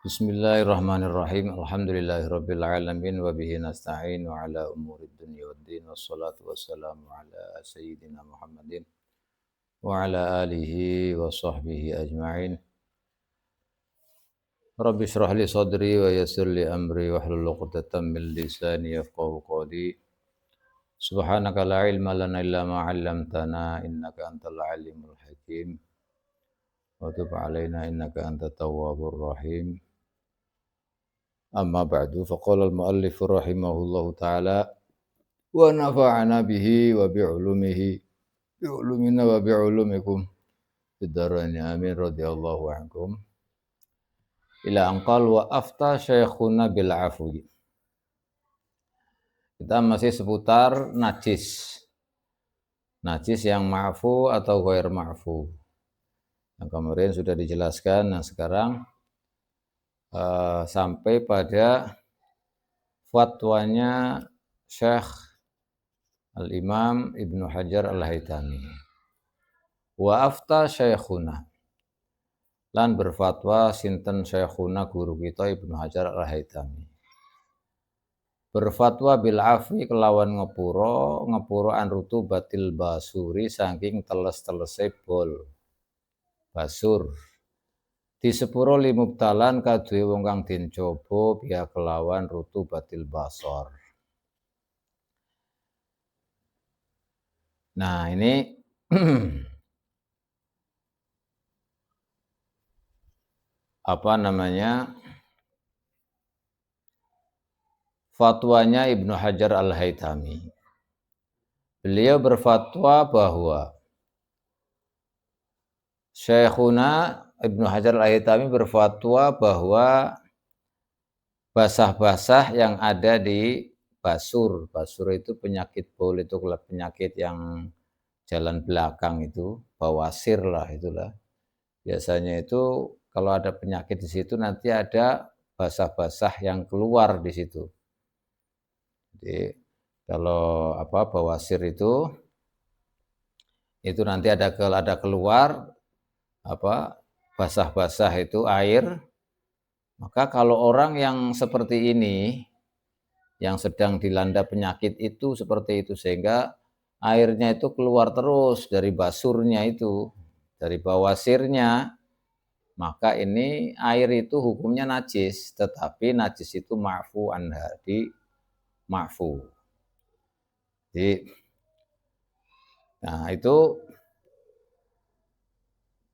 Bismillahirrahmanirrahim. Alhamdulillahirabbil alamin wa bihi nasta'in wa ala umurid dunya waddin wassalatu wassalamu ala sayyidina Muhammadin wa ala alihi wa sahbihi ajma'in. Rabbi shrah li sadri wa yassir li amri wahlul 'uqdatam min lisani yafqahu qawli. Subhanaka la ilma lana illa ma 'allamtana innaka antal alimul hakim. Wa tub 'alaina innaka antat tawwabur rahim. Amma ba'du faqala al-muallif rahimahullahu ta'ala wa nafa'ana bihi wa bi'ulumina wa bi'ulumikum fid dharain amin radhiyallahu ankum ila anqal wa afta syekhuna bil afwi. Kita masih seputar najis yang ma'fu atau ghair ma'fu. Yang kemarin sudah dijelaskan, nah sekarang sampai pada fatwanya Syekh Al-Imam Ibnu Hajar Al-Haytami. Wa afta syekhuna, lan berfatwa sinten syekhuna guru kita Ibnu Hajar Al-Haytami. Berfatwa bil afwi kelawan ngepuro an rutubatil basuri saking teles-telese bol basur. Di sepuro limubtalan kaduwe wong kang den coba biya kelawan rutubatil basor. Nah, ini apa namanya? Fatwanya Ibnu Hajar Al-Haytami. Beliau berfatwa bahwa Syekhuna Ibnu Hajar Al-Haytami berfatwa bahwa basah-basah yang ada di basur itu penyakit bol, itu penyakit yang jalan belakang itu, bawasir lah itulah. Biasanya itu kalau ada penyakit di situ nanti ada basah-basah yang keluar di situ. Jadi kalau bawasir itu nanti ada keluar basah-basah itu air. Maka kalau orang yang seperti ini yang sedang dilanda penyakit itu seperti itu sehingga airnya itu keluar terus dari basurnya itu, dari bawasirnya, maka ini air itu hukumnya najis, tetapi najis itu ma'fu anha, ma'fu. Jadi, nah itu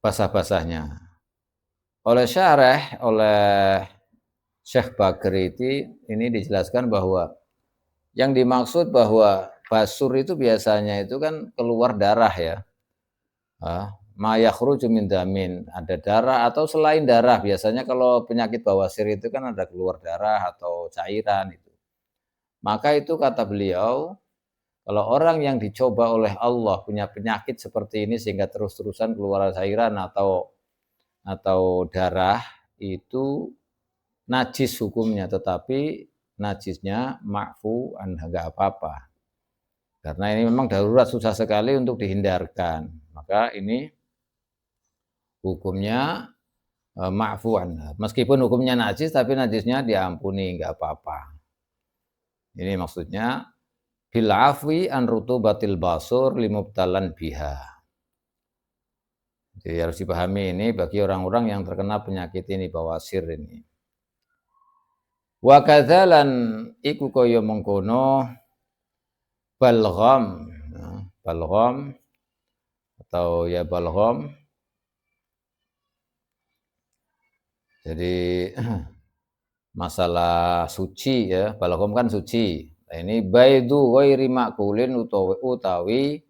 basah-basahnya. Oleh syarah, oleh Syekh Bagri ini dijelaskan bahwa yang dimaksud bahwa basur itu biasanya itu kan keluar darah ya. Ma yakhruju min damin, ada darah atau selain darah. Biasanya kalau penyakit bawasir itu kan ada keluar darah atau cairan itu. Maka itu kata beliau, kalau orang yang dicoba oleh Allah punya penyakit seperti ini sehingga terus-terusan keluar cairan atau darah, itu najis hukumnya, tetapi najisnya ma'fu anha, enggak apa-apa. Karena ini memang darurat, susah sekali untuk dihindarkan. Maka ini hukumnya ma'fu anha. Meskipun hukumnya najis, tapi najisnya diampuni, enggak apa-apa. Ini maksudnya bil afwi an rutubatil basur limubtalan biha. Jadi harus dipahami ini bagi orang-orang yang terkena penyakit ini, bawasir ini. Wa kadzalan iku kaya mengkono balgham atau ya balgham. Jadi masalah suci ya, balgham kan suci. Nah, ini baidu ghairi makulin utawi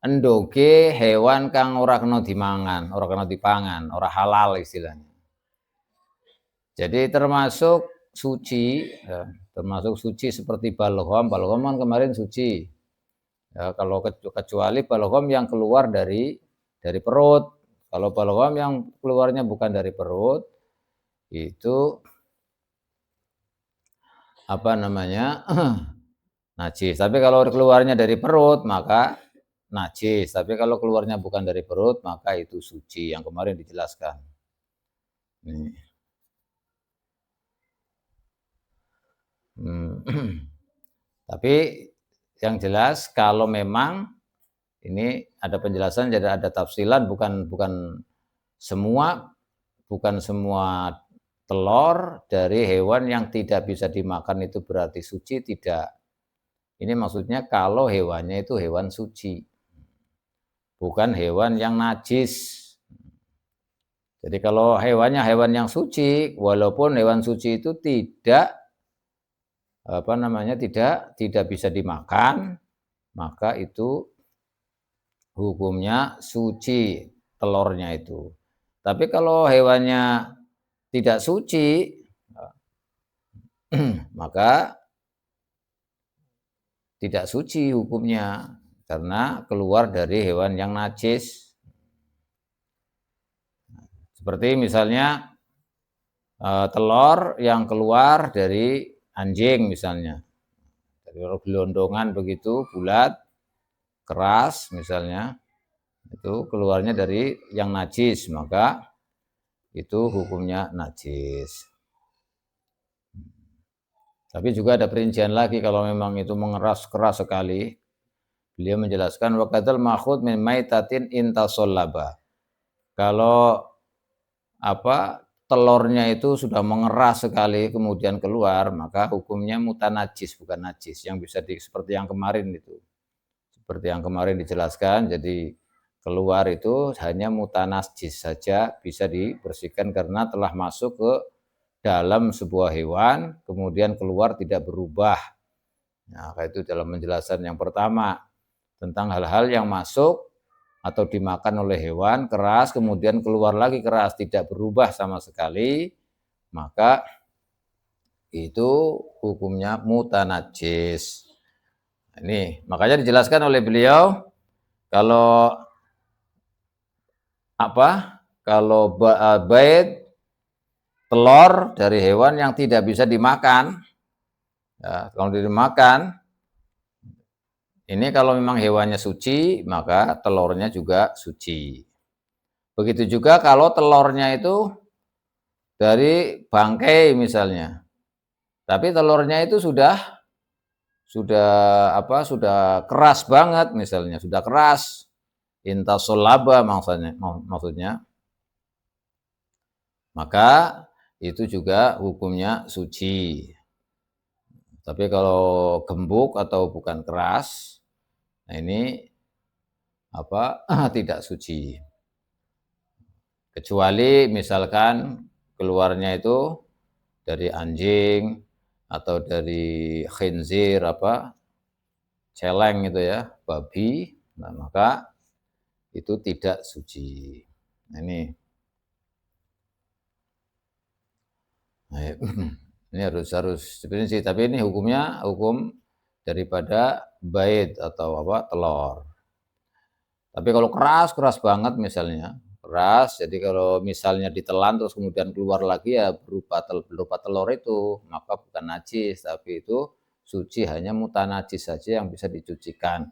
endoge hewan kang ora kena dimangan, ora kena dipangan, ora halal istilahnya. Jadi termasuk suci ya, termasuk suci seperti balgham kan kemarin suci. Ya, kalau kecuali balgham yang keluar dari perut. Kalau balgham yang keluarnya bukan dari perut itu najis. Tapi kalau keluarnya dari perut maka najis, tapi kalau keluarnya bukan dari perut maka itu suci, yang kemarin dijelaskan. Nih. Tapi yang jelas kalau memang ini ada penjelasan, jadi ada tafsilan, bukan semua telur dari hewan yang tidak bisa dimakan itu berarti suci, tidak. Ini maksudnya kalau hewannya itu hewan suci, bukan hewan yang najis. Jadi kalau hewannya hewan yang suci, walaupun hewan suci itu tidak tidak bisa dimakan, maka itu hukumnya suci telurnya itu. Tapi kalau hewannya tidak suci, maka tidak suci hukumnya karena keluar dari hewan yang najis. Seperti misalnya telur yang keluar dari anjing misalnya, dari gelondongan begitu bulat, keras misalnya, itu keluarnya dari yang najis, maka itu hukumnya najis. Tapi juga ada perincian lagi kalau memang itu mengeras keras sekali. Beliau menjelaskan waqadzal ma'khud min maitatin intasallaba. Kalau telurnya itu sudah mengeras sekali kemudian keluar, maka hukumnya mutanajis, bukan najis, yang bisa seperti yang kemarin itu. Seperti yang kemarin dijelaskan, jadi keluar itu hanya mutanajis saja, bisa dibersihkan karena telah masuk ke dalam sebuah hewan, kemudian keluar tidak berubah. Nah, itu dalam penjelasan yang pertama tentang hal-hal yang masuk atau dimakan oleh hewan keras, kemudian keluar lagi keras, tidak berubah sama sekali, maka itu hukumnya mutanajis. Ini makanya dijelaskan oleh beliau kalau bait telur dari hewan yang tidak bisa dimakan, ya, kalau dimakan, ini kalau memang hewannya suci, maka telurnya juga suci. Begitu juga kalau telurnya itu dari bangkai misalnya, tapi telurnya itu sudah keras banget misalnya, sudah keras, intasolaba maksudnya, maka itu juga hukumnya suci. Tapi kalau gembuk atau bukan keras, nah ini tidak suci. Kecuali misalkan keluarnya itu dari anjing atau dari khinzir celeng itu ya, babi, nah maka itu tidak suci. Nah, ini harus sebenarnya, tapi ini hukumnya hukum daripada bait atau telur. Tapi kalau keras banget misalnya, keras, jadi kalau misalnya ditelan terus kemudian keluar lagi ya berupa telur itu, maka bukan najis, tapi itu suci, hanya mutanajis saja yang bisa dicucikan.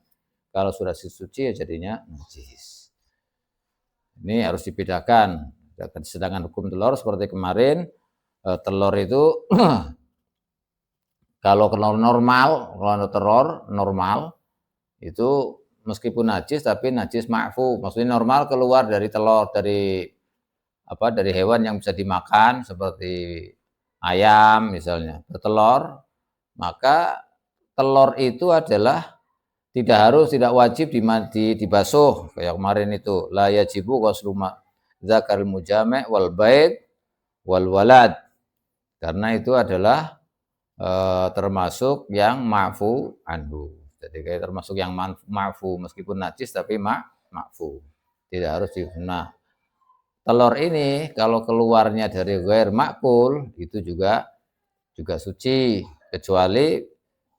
Kalau sudah suci ya jadinya najis. Ini harus dibedakan. Sedangkan hukum telur seperti kemarin, telur itu kalau telur normal itu meskipun najis tapi najis ma'fu, maksudnya normal keluar dari telur dari hewan yang bisa dimakan seperti ayam misalnya, bertelur, maka telur itu adalah tidak wajib dibasuh kayak kemarin itu, la yajibu ghuslu dzakar mujame' wal bait wal walad, karena itu adalah termasuk yang ma'fu anhu. Jadi kayak termasuk yang ma'fu, meskipun najis tapi ma'fu. Tidak harus Nah, telur ini kalau keluarnya dari ghair ma'kul itu juga suci, kecuali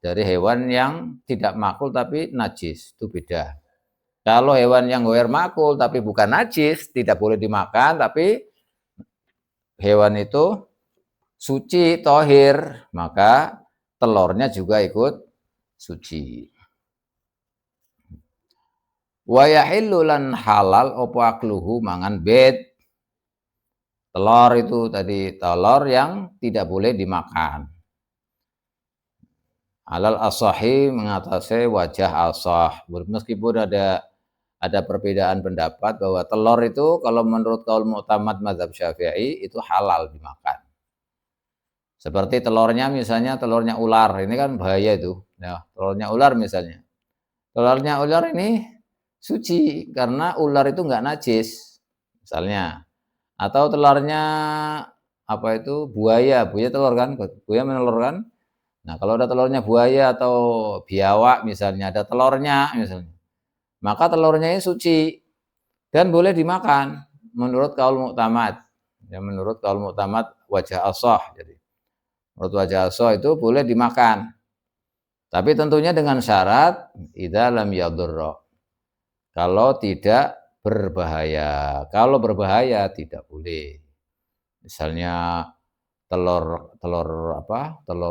dari hewan yang tidak makul tapi najis, itu beda. Kalau hewan yang ghair makul tapi bukan najis, tidak boleh dimakan, tapi hewan itu suci, tohir, maka telurnya juga ikut suci. Wa yahillu lan halal opo akluhu mangan bait. Telur itu tadi, telur yang tidak boleh dimakan. Alal asahi mengatasi wajah asah. Meskipun ada perbedaan pendapat bahwa telur itu kalau menurut kaul mu'tamad mazhab Syafi'i itu halal dimakan. Seperti telurnya misalnya telurnya ular, ini kan bahaya itu. Nah, telurnya ular misalnya. Telurnya ular ini suci karena ular itu enggak najis. Misalnya. Atau telurnya apa itu buaya telur kan, buaya menelur kan. Nah, kalau ada telurnya buaya atau biawak misalnya, ada telurnya misalnya, maka telurnya ini suci dan boleh dimakan menurut kaul mu'tamad. Ya, menurut kaul mu'tamad wajah asah. Jadi, menurut wajah asah itu boleh dimakan. Tapi tentunya dengan syarat idza lam yadurra. Kalau tidak berbahaya. Kalau berbahaya tidak boleh. Misalnya telur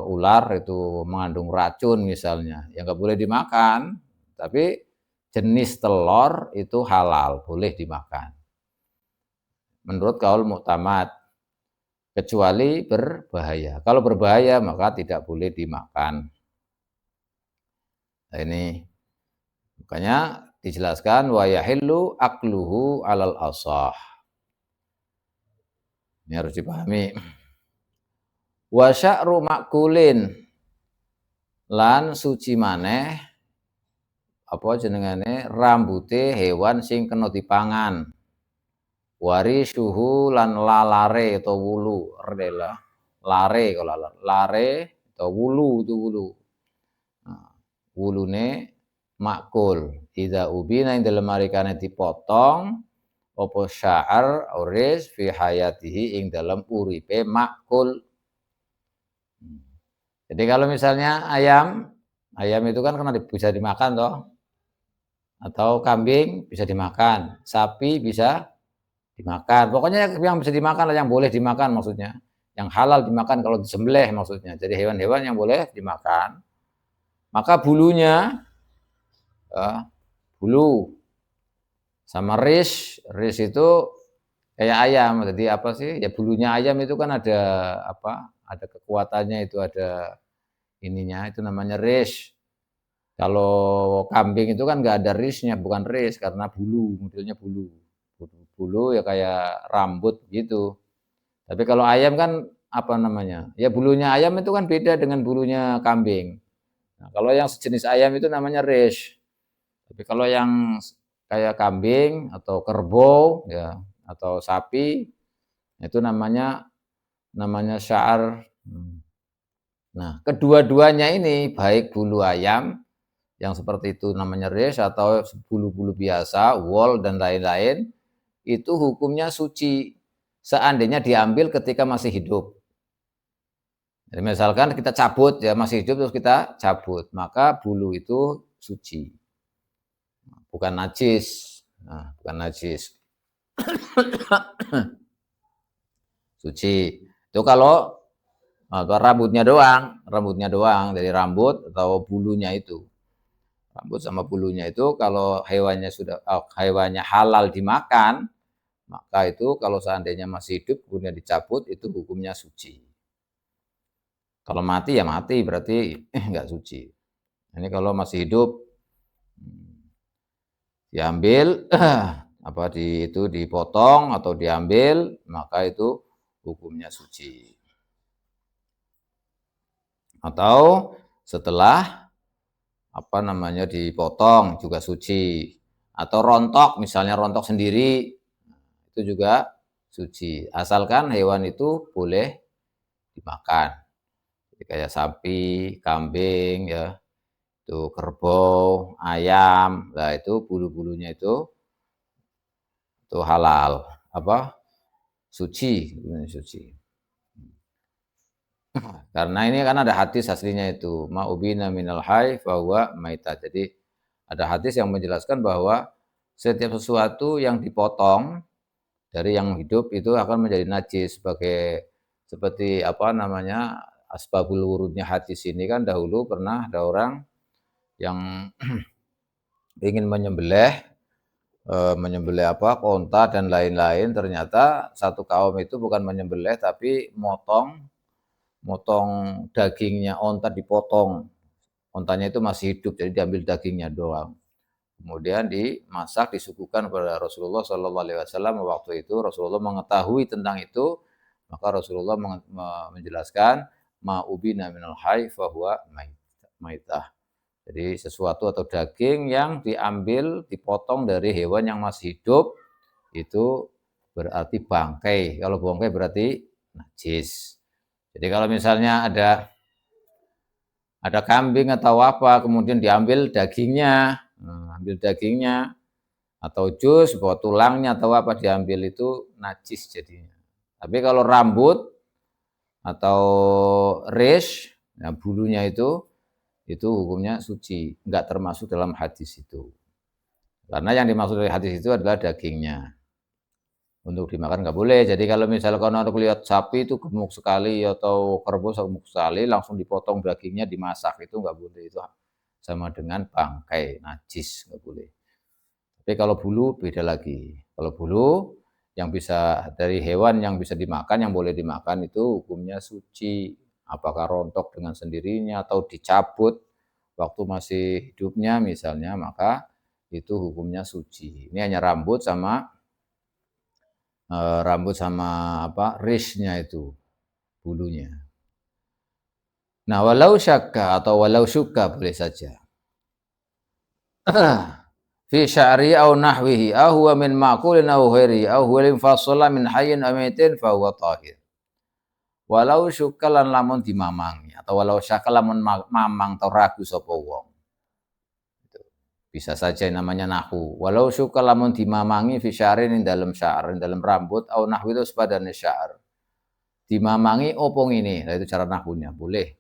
ular itu mengandung racun misalnya, ya nggak boleh dimakan. Tapi jenis telur itu halal, boleh dimakan. Menurut kaul mu'tamad, kecuali berbahaya. Kalau berbahaya maka tidak boleh dimakan. Nah, ini makanya dijelaskan wa yahillu akluhu alal asah. Ini harus dipahami. Wa sya'ru makulin lan suci maneh apa jenengane rambute hewan sing kena dipangan. Wari suhu lan lalare atau wulu adalah lare kalau lare atau wulu itu wulu. Nah, wulune makul. Idza ubina ing dalem marikane dipotong apa sya'ar uris fi hayatihi ing dalam uripe makul. Jadi kalau misalnya ayam itu kan bisa dimakan toh. Atau kambing bisa dimakan, sapi bisa dimakan. Pokoknya yang bisa dimakan yang boleh dimakan maksudnya. Yang halal dimakan kalau disembelih maksudnya. Jadi hewan-hewan yang boleh dimakan. Maka bulunya bulu sama ris itu kayak ayam. Jadi apa sih? Ya bulunya ayam itu kan ada apa? Ada kekuatannya itu ada ininya itu namanya ris. Kalau kambing itu kan nggak ada risnya, bukan ris karena bulu, modelnya bulu. Bulu ya kayak rambut gitu. Tapi kalau ayam kan apa namanya? Ya bulunya ayam itu kan beda dengan bulunya kambing. Nah, kalau yang sejenis ayam itu namanya ris. Tapi kalau yang kayak kambing atau kerbau ya atau sapi itu namanya sya'ar. Nah, kedua-duanya ini baik bulu ayam yang seperti itu namanya res atau bulu-bulu biasa, wool dan lain-lain, itu hukumnya suci seandainya diambil ketika masih hidup. Jadi misalkan kita cabut ya masih hidup terus kita cabut, maka bulu itu suci. Bukan najis. Nah, bukan najis. Suci. Itu kalau rambutnya doang dari rambut atau bulunya itu. Rambut sama bulunya itu kalau hewannya halal dimakan, maka itu kalau seandainya masih hidup kemudian dicabut itu hukumnya suci. Kalau mati ya mati berarti enggak suci. Ini kalau masih hidup diambil itu dipotong atau diambil maka itu hukumnya suci. Atau setelah dipotong juga suci. Atau rontok, misalnya rontok sendiri, itu juga suci. Asalkan hewan itu boleh dimakan. Jadi kayak sapi, kambing, ya, itu kerbau, ayam, nah itu bulu-bulunya itu halal, suci. Karena ini kan ada hadis aslinya itu ma'ubina minal hayy fahuwa maita. Jadi ada hadis yang menjelaskan bahwa setiap sesuatu yang dipotong dari yang hidup itu akan menjadi najis seperti asbabul wurudnya hadis ini kan dahulu pernah ada orang yang ingin menyembelih onta dan lain-lain, ternyata satu kaum itu bukan menyembelih tapi motong dagingnya onta dipotong ontanya itu masih hidup, jadi diambil dagingnya doang. Kemudian dimasak, disuguhkan kepada Rasulullah Shallallahu Alaihi Wasallam. Waktu itu Rasulullah mengetahui tentang itu, maka Rasulullah menjelaskan ma'ubina minal hayy fahuwa maitah. Jadi sesuatu atau daging yang diambil, dipotong dari hewan yang masih hidup, itu berarti bangkai. Kalau bangkai berarti najis. Jadi kalau misalnya ada kambing atau apa, kemudian diambil dagingnya, ambil dagingnya, atau jus, bawa tulangnya atau apa diambil, itu najis jadinya. Tapi kalau rambut atau rish, nah bulunya itu hukumnya suci, enggak termasuk dalam hadis itu. Karena yang dimaksud dari hadis itu adalah dagingnya. Untuk dimakan nggak boleh. Jadi kalau misalkan orang lihat sapi itu gemuk sekali atau kerbau gemuk sekali, langsung dipotong dagingnya dimasak, itu nggak boleh. Itu sama dengan bangkai, najis, nggak boleh. Tapi kalau bulu beda lagi. Kalau bulu yang bisa dari hewan yang bisa dimakan, yang boleh dimakan, itu hukumnya suci. Apakah rontok dengan sendirinya atau dicabut waktu masih hidupnya misalnya, maka itu hukumnya suci. Ini hanya rambut sama apa, rishnya itu, bulunya. Nah, walau syakka atau walau syukka boleh saja. Fi sya'ri aw nahwihi aw huwa min ma'kulin aw ghairi aw huwa linfasala min hayyin aw maitin fa huwa tahir. Walau syukka lan lamun dimamangi atau walau syakka lamun mamang atau ragu sapa wong. Bisa saja namanya nahu. Walau syukka lamun dimamangi fi sya'rin ing dalam sya'ar, ing dalam rambut aw nahwi itu sepadane sya'ar. Dimamangi opong ini, nah itu cara nahunya, boleh.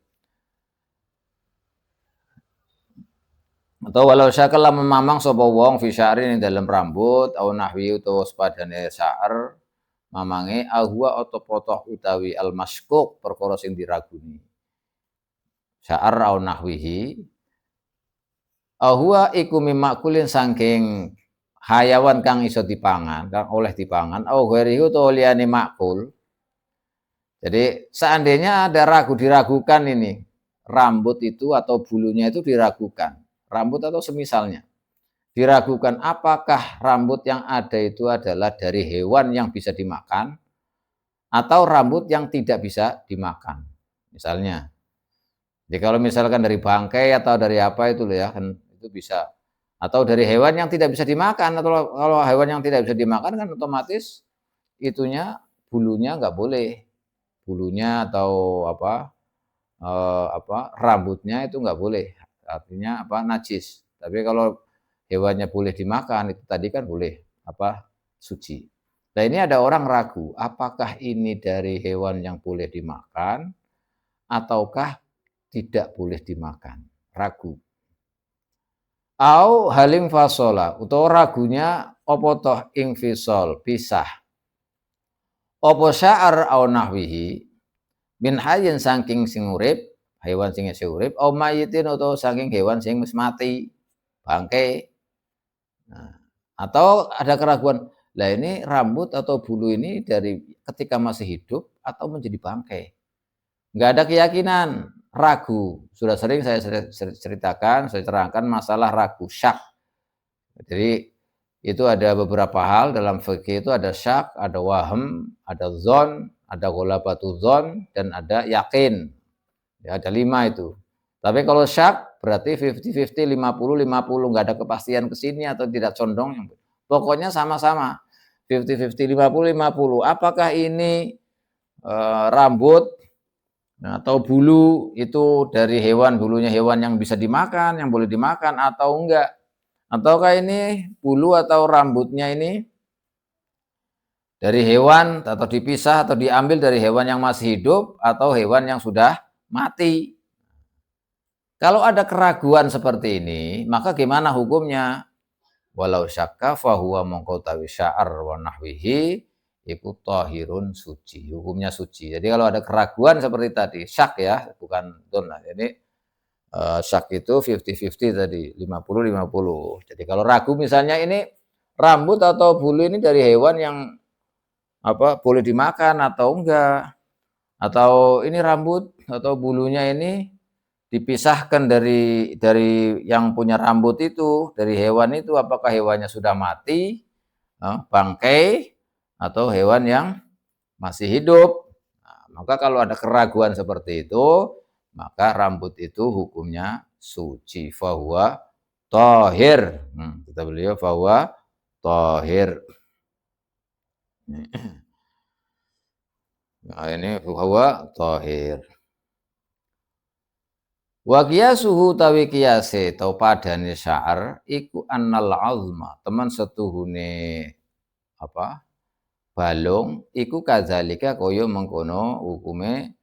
Atau walau syakal lamun mamang sapa wong fi sya'rin ing dalam rambut aw nahwi utawa sepadane sya'ar, mamange ahwa atau potoh utawi al maskuk perkara sing diraguni. Sya'ar aw nahwihi ahwa iku mimakulin saking hayawan kang iso dipangan, kang oleh dipangan, aw ghairihi utawa liyane makul. Jadi seandainya ada diragukan ini, rambut itu atau bulunya itu diragukan, rambut atau semisalnya, diragukan apakah rambut yang ada itu adalah dari hewan yang bisa dimakan atau rambut yang tidak bisa dimakan. Misalnya, jadi kalau misalkan dari bangkai atau dari apa itu loh ya, kan itu bisa. Atau dari hewan yang tidak bisa dimakan, atau kalau hewan yang tidak bisa dimakan kan otomatis itunya bulunya nggak boleh. Bulunya atau rambutnya itu nggak boleh, artinya najis. Tapi kalau hewannya boleh dimakan, itu tadi kan boleh suci. Nah ini ada orang ragu, apakah ini dari hewan yang boleh dimakan ataukah tidak boleh dimakan, ragu. Au halim fasola, atau ragunya opo toh infisol, pisah. Opo sya'ar au nahwihi min hayyin saking sing urip, hewan sing isih urip, au mayitin utawa saking hewan sing wis mati, bangkai. Nah, atau ada keraguan, lah ini rambut atau bulu ini dari ketika masih hidup atau menjadi bangkai. Enggak ada keyakinan, ragu. Sudah sering saya ceritakan, saya terangkan masalah ragu, syak. Jadi itu ada beberapa hal dalam fikih, itu ada syak, ada wahm, ada zon, ada ghalabatu zon, dan ada yakin. Ya, ada 5 itu. Tapi kalau syak berarti 50-50, 50-50, nggak ada kepastian ke sini atau tidak condong. Pokoknya sama-sama 50-50, 50-50. Apakah ini rambut atau bulu itu dari hewan, bulunya hewan yang bisa dimakan, yang boleh dimakan atau enggak? Ataukah ini bulu atau rambutnya ini dari hewan atau dipisah atau diambil dari hewan yang masih hidup atau hewan yang sudah mati? Kalau ada keraguan seperti ini, maka gimana hukumnya? Walau syakka fahuwa mongko tawi sya'ar wa nahwihi iku tahirun, suci. Hukumnya suci. Jadi kalau ada keraguan seperti tadi, syak ya, bukan don. Jadi syak itu 50-50 tadi, 50-50. Jadi kalau ragu misalnya ini rambut atau bulu ini dari hewan yang boleh dimakan atau enggak, atau ini rambut atau bulunya ini dipisahkan dari yang punya rambut itu, dari hewan itu, apakah hewannya sudah mati, bangkai, atau hewan yang masih hidup. Nah, maka kalau ada keraguan seperti itu, maka rambut itu hukumnya suci, fahuwa tohir. Kata beliau fahuwa tohir. Nah, ini fahuwa tohir. Wa qiyasuhu tawi qiyase tau padane sya'ar iku annal azma, teman setuhune apa? Balung iku kadzalika kaya mengkono hukume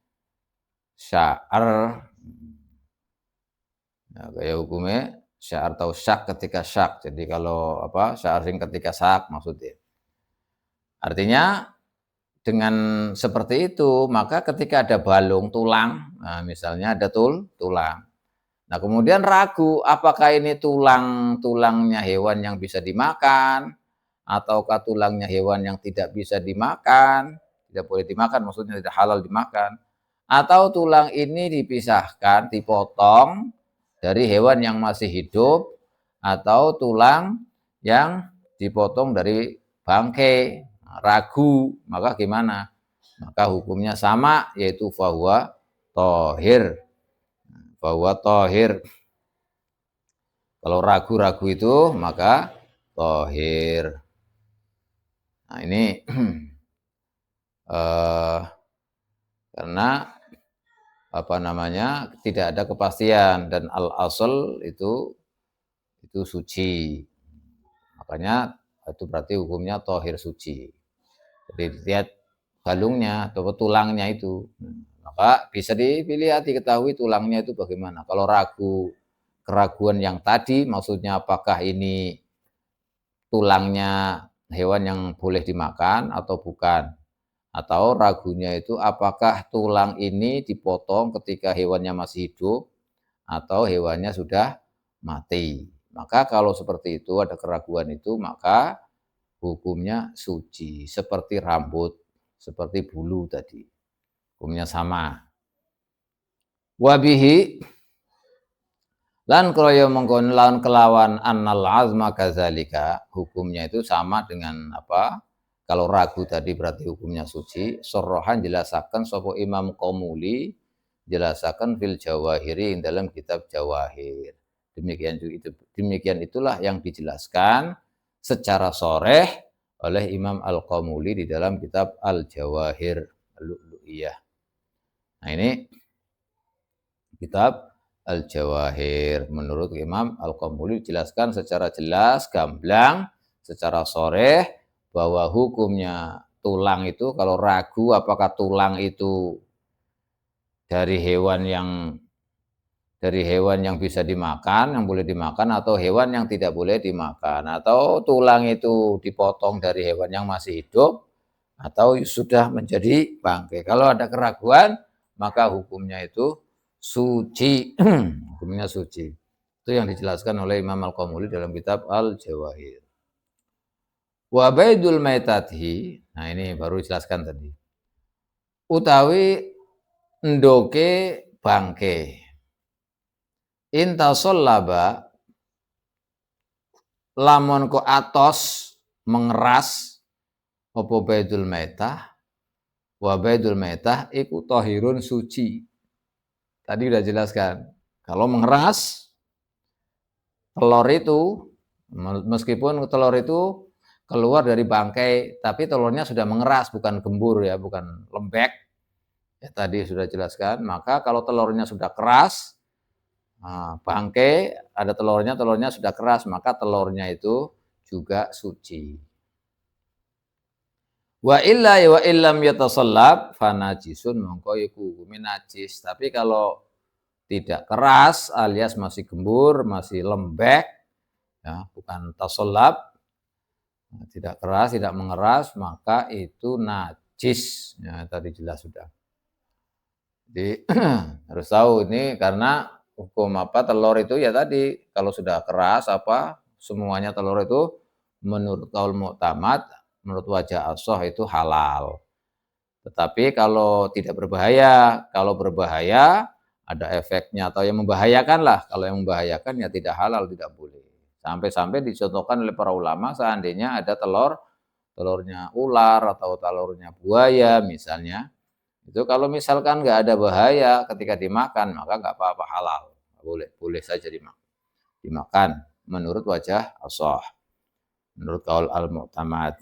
sya'ar. Nah, kaya hukume sya'ar atau syak ketika syak. Jadi kalau apa? Sya'ar sing ketika syak maksudnya. Artinya dengan seperti itu, maka ketika ada balung tulang, nah misalnya ada tulang. Nah, kemudian ragu apakah ini tulangnya hewan yang bisa dimakan ataukah tulangnya hewan yang tidak bisa dimakan, tidak boleh dimakan, maksudnya tidak halal dimakan. Atau tulang ini dipisahkan, dipotong dari hewan yang masih hidup atau tulang yang dipotong dari bangkai. Ragu, maka gimana? Maka hukumnya sama, yaitu fahuwa tohir. Fahuwa tohir. Kalau ragu-ragu itu maka tohir. Nah ini karena apa namanya tidak ada kepastian dan al asal itu suci. Makanya itu berarti hukumnya tohir suci. Jadi lihat balungnya atau tulangnya itu. Maka bisa dilihat diketahui tulangnya itu bagaimana. Kalau ragu keraguan yang tadi maksudnya apakah ini tulangnya hewan yang boleh dimakan atau bukan. Atau ragunya itu apakah tulang ini dipotong ketika hewannya masih hidup atau hewannya sudah mati. Maka kalau seperti itu ada keraguan itu maka hukumnya suci seperti rambut, seperti bulu tadi. Hukumnya sama. Wabihi lan kroyo mengkon lawan kelawan annal azma kadzalika, hukumnya itu sama dengan apa? Kalau ragu tadi berarti hukumnya suci. Sorohan jelasaken sapa Imam Qomuli, jelasaken fil Jawahiri dalam kitab Jawahir. Demikian itulah yang dijelaskan secara soreh oleh Imam Al-Qomuli di dalam kitab Al-Jawahir Al-Lu'lu'iyah. Nah ini kitab Al-Jawahir menurut Imam Al-Qomuli dijelaskan secara jelas, gamblang, secara soreh bahwa hukumnya tulang itu kalau ragu apakah tulang itu dari hewan yang bisa dimakan, yang boleh dimakan atau hewan yang tidak boleh dimakan atau tulang itu dipotong dari hewan yang masih hidup atau sudah menjadi bangkai. Kalau ada keraguan maka hukumnya itu suci. Hukumnya suci. Itu yang dijelaskan oleh Imam Al-Qomuli dalam kitab Al-Jawahir. Wa baidul maitati, nah ini baru dijelaskan tadi. Utawi ndoke bangke. Intasallaba lamun ko atos mengeras apa baidul maitah wa baidul maitah iku tahirun suci. Tadi udah jelaskan. Kalau mengeras telur itu meskipun telur itu keluar dari bangkai tapi telurnya sudah mengeras bukan gembur ya, bukan lembek. Ya tadi sudah jelaskan, maka kalau telurnya sudah keras bangkai ada telurnya sudah keras, maka telurnya itu juga suci. Wa illa wa illam yatasallab fanajisun mongko iku najis. Tapi kalau tidak keras alias masih gembur, masih lembek, ya, bukan tasallab, tidak keras, tidak mengeras, maka itu najis. Ya, tadi jelas sudah. Jadi harus tahu ini karena hukum apa telur itu ya tadi kalau sudah keras apa semuanya telur itu menurut qaul mu'tamad, menurut wajah as-shah itu halal. Tetapi kalau tidak berbahaya, kalau berbahaya ada efeknya atau yang membahayakan lah. Kalau yang membahayakan ya tidak halal, tidak boleh. Sampai-sampai dicontohkan oleh para ulama seandainya ada telurnya ular atau telurnya buaya misalnya, itu kalau misalkan nggak ada bahaya ketika dimakan maka nggak apa-apa, halal, boleh saja dimakan menurut wajah ashah, menurut qaul al-mu'tamad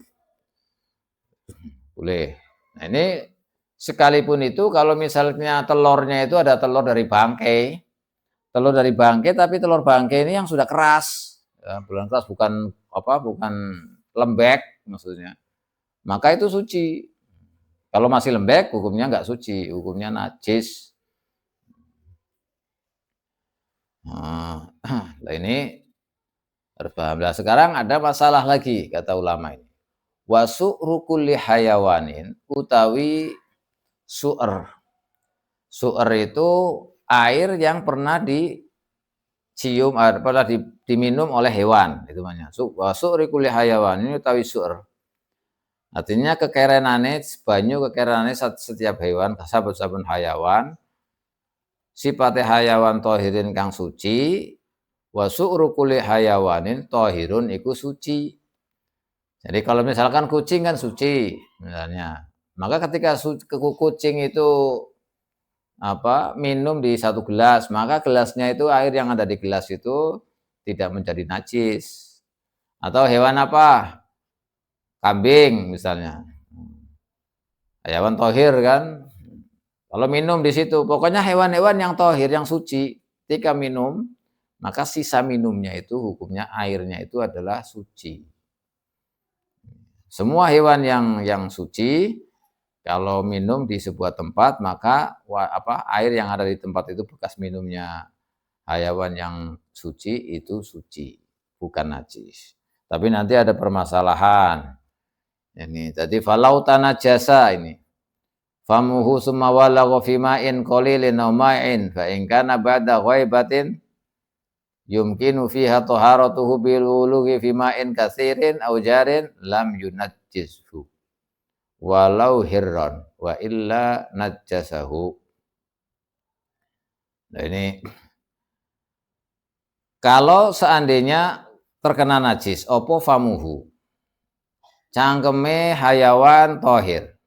boleh. Nah ini sekalipun itu kalau misalnya telurnya itu ada telur dari bangkai, tapi telur bangkai ini yang sudah keras, ya, keras bukan bukan lembek maksudnya, maka itu suci. Kalau masih lembek hukumnya nggak suci, hukumnya najis. Nah ini harus paham. Nah, sekarang ada masalah lagi kata ulama ini. Wasu'ru kulli hayawanin utawi su'er. Su'er itu air yang pernah dicium, pernah diminum oleh hewan, itu namanya. Wasu'ri kulli hayawanin utawi su'er. Artinya kekerenane banyu, kekerenane setiap hewan, saben-saben hayawan, sifate hayawan tohirin kang suci, wa su'ru kulli hayawanin tohirun iku suci. Jadi kalau misalkan kucing kan suci misalnya, maka ketika kucing itu minum di satu gelas, maka gelasnya itu air yang ada di gelas itu tidak menjadi najis. Atau hewan apa? Kambing misalnya, hewan tohir kan, kalau minum di situ, pokoknya hewan-hewan yang tohir, yang suci, ketika minum, maka sisa minumnya itu hukumnya airnya itu adalah suci. Semua hewan yang suci, kalau minum di sebuah tempat, maka air yang ada di tempat itu bekas minumnya hewan yang suci itu suci, bukan najis. Tapi nanti ada permasalahan. Ini tadi falau tanajasa ini. Famuhu summa walagha fi ma'in qalilin aw ma'in fa in kana ba'da ghaibatin yumkinu fiha taharatuhu bil wulughi fi ma'in katsirin aw jarin lam yunajjishu walau hirran wa illa najjasahu. Nah ini kalau seandainya terkena najis opo famuhu, cangkeme hayawan tohir,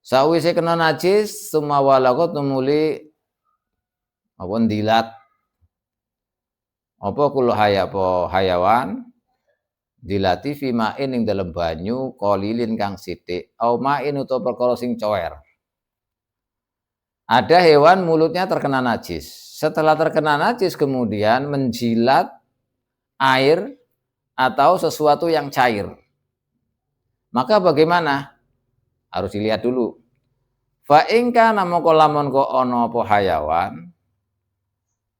sawise kena najis summa walagha tumuli dilat apa kulo hayawan dilati fi ma'in ing dalam banyu qalilin kang sithik au ma'in utawa perkara sing coer. Ada hewan mulutnya terkena najis. Setelah terkena najis kemudian menjilat air atau sesuatu yang cair. Maka bagaimana? Harus dilihat dulu. Fa in kana mongko lamun kok ana apa hayawan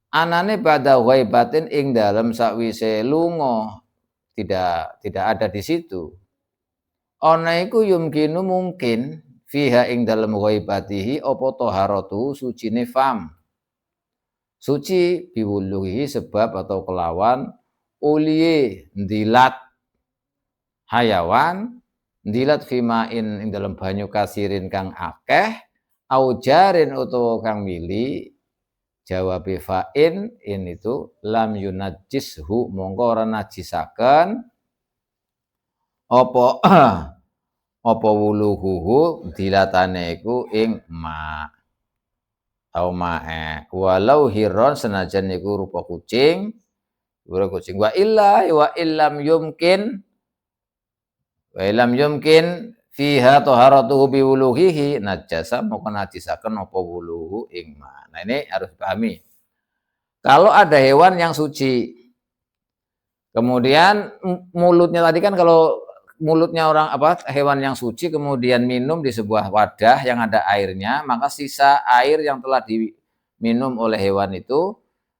anane pada ghaibatin ing dalem sakwise lunga tidak ada di situ. Ana iku yumkinu mungkin fiha ing dalem ghaibatihi apa taharatu sucine fam. Suci biwuluhi sebab atau kelawan uliye ndilat hayawan, ndilat fimain ing dalam banyu kasirin kang akeh, aujarin utawa kang mili, jawab fa'in in itu lam yunajjishu mongko ora najisaken apa apa wuluhuhu dilatane iku ing ma au ma'e walau hiron senajan niku rupa kucing wa illam yumkin fiha taharatuhu bi wuluhihi najasa maka najisaken apa wuluhu ing ma. Nah ini harus pahami. Kalau ada hewan yang suci kemudian mulutnya tadi kan, kalau mulutnya hewan yang suci kemudian minum di sebuah wadah yang ada airnya, maka sisa air yang telah diminum oleh hewan itu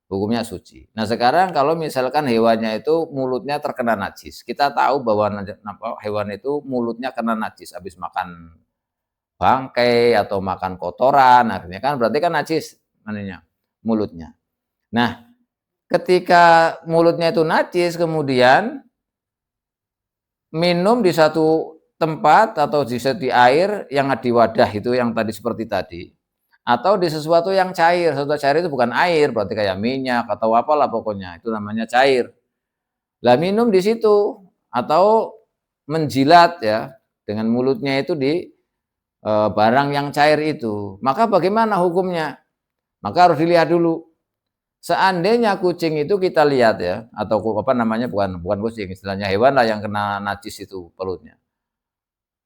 hukumnya suci. Nah sekarang kalau misalkan hewannya itu mulutnya terkena najis, kita tahu bahwa hewan itu mulutnya kena najis habis makan bangkai atau makan kotoran, akhirnya kan berarti kan najis mulutnya. Nah ketika mulutnya itu najis kemudian minum di satu tempat atau di air yang ada di wadah itu yang tadi seperti tadi, atau di sesuatu yang cair. Sesuatu cair itu bukan air, berarti kayak minyak atau apalah pokoknya, itu namanya cair. Lah minum di situ atau menjilat ya dengan mulutnya itu di barang yang cair itu. Maka bagaimana hukumnya? Maka harus dilihat dulu. Seandainya kucing itu kita lihat ya, atau apa namanya, bukan kucing, istilahnya hewan lah yang kena najis itu pelutnya.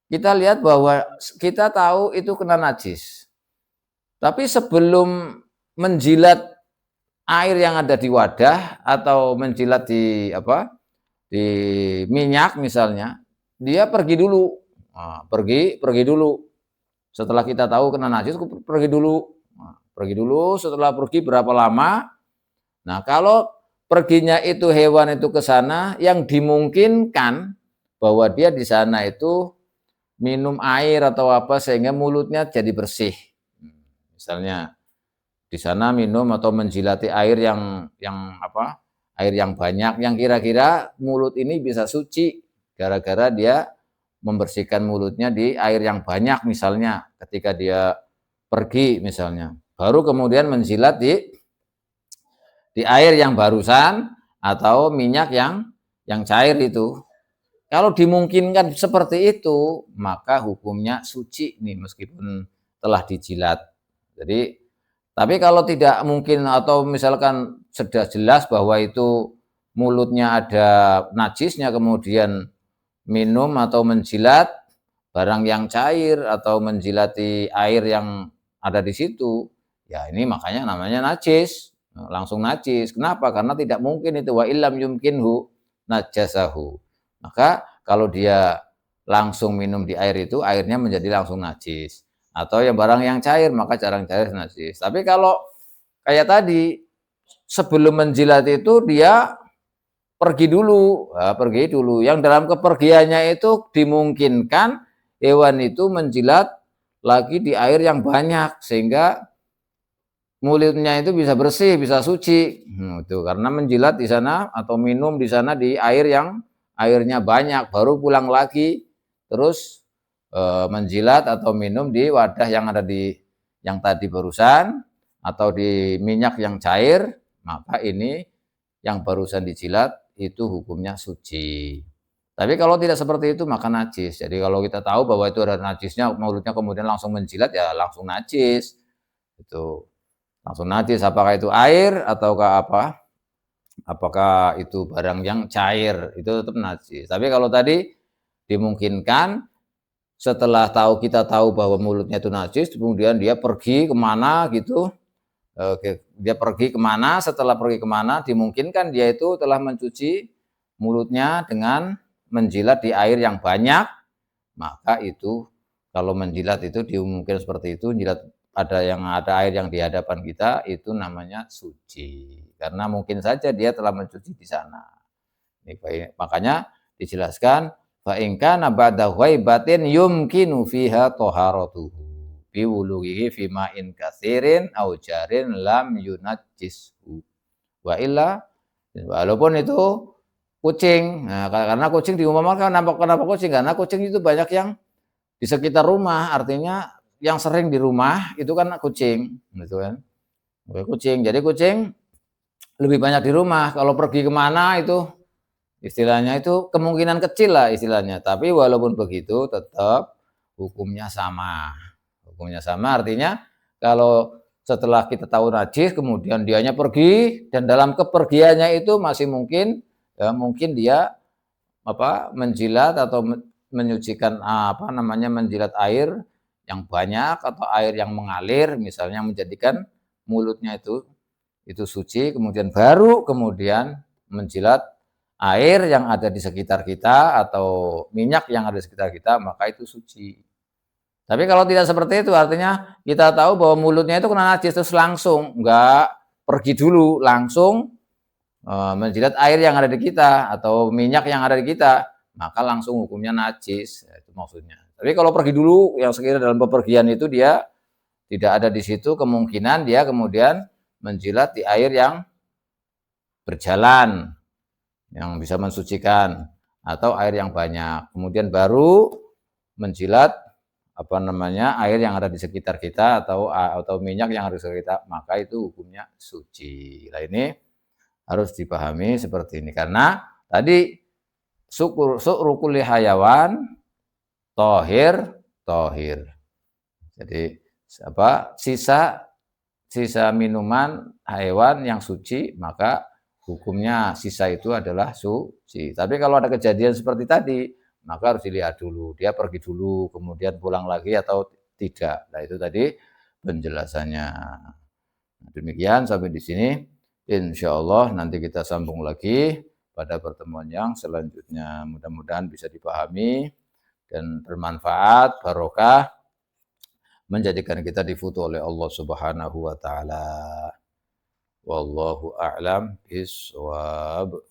Kita lihat bahwa kita tahu itu kena najis. Tapi sebelum menjilat air yang ada di wadah atau menjilat di apa? Di minyak misalnya, dia pergi dulu. Nah, pergi dulu. Setelah kita tahu kena najis, pergi dulu. Nah, pergi dulu, setelah pergi berapa lama? Nah, kalau perginya itu hewan itu ke sana, yang dimungkinkan bahwa dia di sana itu minum air atau apa sehingga mulutnya jadi bersih. Misalnya di sana minum atau menjilati air yang apa? Air yang banyak yang kira-kira mulut ini bisa suci gara-gara dia membersihkan mulutnya di air yang banyak misalnya ketika dia pergi misalnya. Baru kemudian menjilat di air yang barusan atau minyak yang cair itu. Kalau dimungkinkan seperti itu, maka hukumnya suci nih meskipun telah dijilat. Jadi, tapi kalau tidak mungkin atau misalkan sudah jelas bahwa itu mulutnya ada najisnya kemudian minum atau menjilat barang yang cair atau menjilati air yang ada di situ, ya ini makanya namanya najis. Langsung najis. Kenapa? Karena tidak mungkin itu wa illam yumkinhu najasahu. Maka kalau dia langsung minum di air itu, airnya menjadi langsung najis. Atau yang barang yang cair, maka jarang cair najis. Tapi kalau kayak tadi, sebelum menjilat itu dia pergi dulu. Nah, pergi dulu. Yang dalam kepergiannya itu dimungkinkan hewan itu menjilat lagi di air yang banyak. Sehingga mulutnya itu bisa bersih, bisa suci. Itu karena menjilat di sana atau minum di sana di air yang airnya banyak, baru pulang lagi terus menjilat atau minum di wadah yang ada di yang tadi barusan atau di minyak yang cair, maka ini yang barusan dijilat itu hukumnya suci. Tapi kalau tidak seperti itu maka najis. Jadi kalau kita tahu bahwa itu ada najisnya, mulutnya kemudian langsung menjilat ya langsung najis. Itu langsung najis, apakah itu air ataukah apa, apakah itu barang yang cair, itu tetap najis. Tapi kalau tadi dimungkinkan setelah kita tahu bahwa mulutnya itu najis, kemudian dia pergi kemana gitu, dia pergi kemana, setelah pergi kemana dimungkinkan dia itu telah mencuci mulutnya dengan menjilat di air yang banyak, maka itu kalau menjilat itu dimungkinkan seperti itu, jilat ada air yang di hadapan kita itu namanya suci karena mungkin saja dia telah mencuci di sana. Makanya dijelaskan fa in kana ba'da ghaibatin yumkinu fiha taharatuhu bi wulughihi fi ma'in katsirin aw jarin lam yunajjishu wa illa, walaupun itu kucing. Nah, karena kucing diumpamakan kenapa kucing? Karena kucing itu banyak yang di sekitar rumah, artinya yang sering di rumah itu kan kucing, gitu kan. Kucing. Jadi kucing lebih banyak di rumah. Kalau pergi kemana itu istilahnya itu kemungkinan kecil lah istilahnya. Tapi walaupun begitu tetap hukumnya sama. Hukumnya sama artinya kalau setelah kita tahu najis kemudian dianya pergi dan dalam kepergiannya itu masih mungkin ya mungkin dia apa menjilat atau menyucikan apa namanya menjilat air yang banyak atau air yang mengalir misalnya menjadikan mulutnya itu suci, kemudian baru kemudian menjilat air yang ada di sekitar kita atau minyak yang ada di sekitar kita, maka itu suci. Tapi kalau tidak seperti itu artinya kita tahu bahwa mulutnya itu kena najis terus langsung enggak pergi dulu, langsung menjilat air yang ada di kita atau minyak yang ada di kita, maka langsung hukumnya najis, itu maksudnya. Tapi kalau pergi dulu, yang sekiranya dalam bepergian itu dia tidak ada di situ, kemungkinan dia kemudian menjilat di air yang berjalan, yang bisa mensucikan, atau air yang banyak. Kemudian baru menjilat air yang ada di sekitar kita atau minyak yang ada di sekitar kita, maka itu hukumnya suci. Nah, ini harus dipahami seperti ini karena tadi su'ru kulli hayawan tohir. Jadi sisa minuman hewan yang suci, maka hukumnya sisa itu adalah suci. Tapi kalau ada kejadian seperti tadi, maka harus dilihat dulu, dia pergi dulu, kemudian pulang lagi atau tidak. Nah, itu tadi penjelasannya. Demikian sampai di sini. Insya Allah nanti kita sambung lagi pada pertemuan yang selanjutnya. Mudah-mudahan bisa dipahami dan bermanfaat, barokah, menjadikan kita difutu oleh Allah Subhanahu wa taala. Wallahu a'lam bishawab.